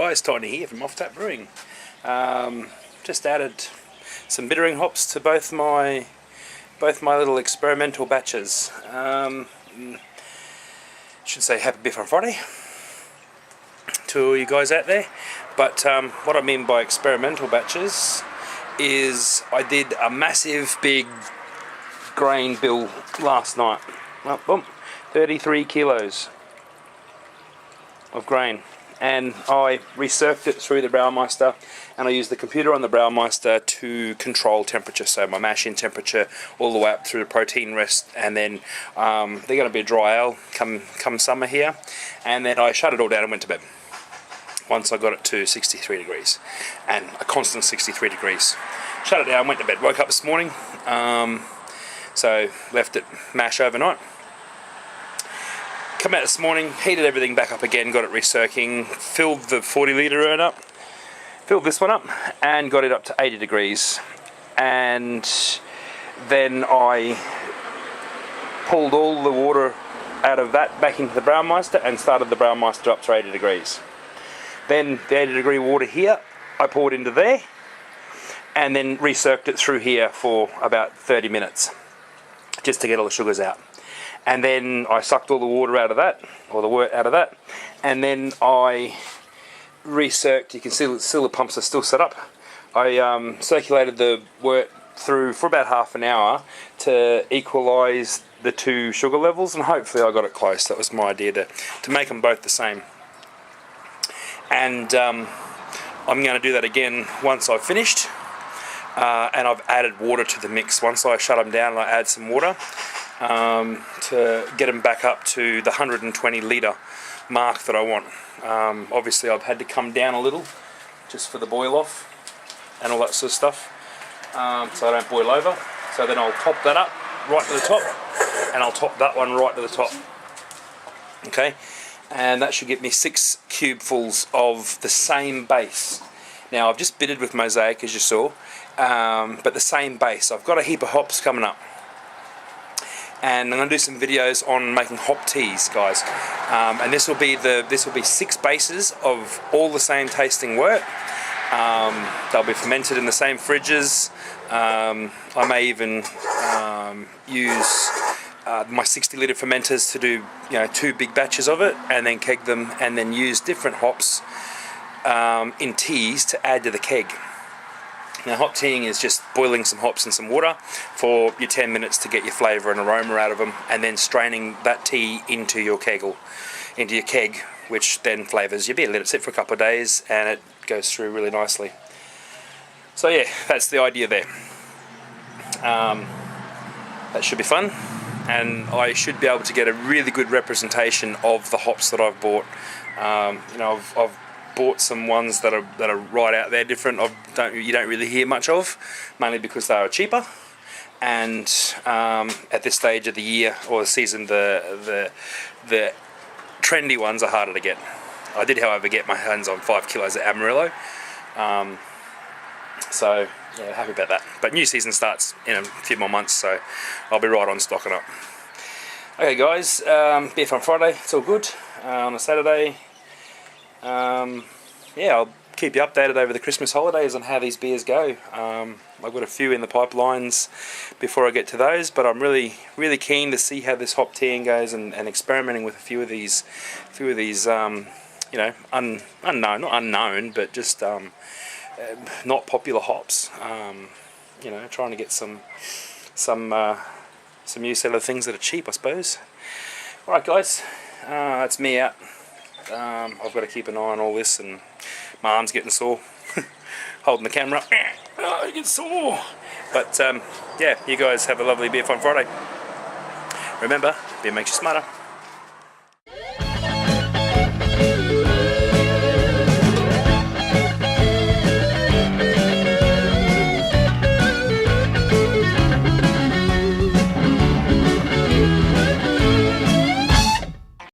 guys, Tiny here from Offtap Brewing. Just added some bittering hops to both my little experimental batches. Should say happy beef on Friday to all you guys out there. But what I mean by experimental batches is I did a massive big grain bill last night. Well, boom, 33 kilos of grain, and I recirced it through the Brewmeister, and I used the computer on the Brewmeister to control temperature, so my mash in temperature all the way up through the protein rest, and then they're going to be a dry ale come summer here, and then I shut it all down and went to bed once I got it to 63 degrees, and a constant 63 degrees. Shut it down, went to bed, woke up this morning, so left it mash overnight. Come out this morning, heated everything back up again, got it recircing, filled the 40 litre urn up, filled this one up, and got it up to 80 degrees. And then I pulled all the water out of that back into the Brewmeister and started the Brewmeister up to 80 degrees. Then the 80 degree water here, I poured into there, and then recirced it through here for about 30 minutes, just to get all the sugars out. And then I sucked all the water out of that, or the wort out of that, and then I recirced. You can see the pumps are still set up. I circulated the wort through for about half an hour to equalise the two sugar levels, and hopefully I got it close. That was my idea, to make them both the same. And I'm going to do that again once I've finished, and I've added water to the mix. Once I shut them down, I add some water to get them back up to the 120 litre mark that I want. Obviously I've had to come down a little just for the boil off and all that sort of stuff, so I don't boil over. So then I'll top that up right to the top, and I'll top that one right to the top. Okay, and that should give me 6 cubefuls of the same base. Now I've just bittered with Mosaic, as you saw, but the same base. I've got a heap of hops coming up, and I'm going to do some videos on making hop teas, guys. And this will be 6 bases of all the same tasting wort. They'll be fermented in the same fridges. I may even use my 60 litre fermenters to do 2 big batches of it, and then keg them, and then use different hops in teas to add to the keg. Now, hop teaing is just boiling some hops in some water for your 10 minutes to get your flavour and aroma out of them, and then straining that tea into your keg, which then flavours your beer. Let it sit for a couple of days, and it goes through really nicely. So yeah, that's the idea there. That should be fun, and I should be able to get a really good representation of the hops that I've bought. I've bought some ones that are right out there, different. You don't really hear much of, mainly because they are cheaper, and at this stage of the year or the season, the trendy ones are harder to get. I did, however, get my hands on 5 kilos of Amarillo, so yeah, happy about that. But new season starts in a few more months, so I'll be right on stocking up. Okay, guys, beef on Friday. It's all good. On a Saturday. Yeah, I'll keep you updated over the Christmas holidays on how these beers go. I've got a few in the pipelines before I get to those, but I'm really keen to see how this hop teaing goes, and experimenting with a few of these unknown, not unknown, but just not popular hops. Trying to get some new set of things that are cheap, I suppose. All right, guys, that's me out. I've got to keep an eye on all this, and my arm's getting sore holding the camera up. Oh, it gets sore. But yeah, you guys have a lovely beer on Friday. Remember, beer makes you smarter.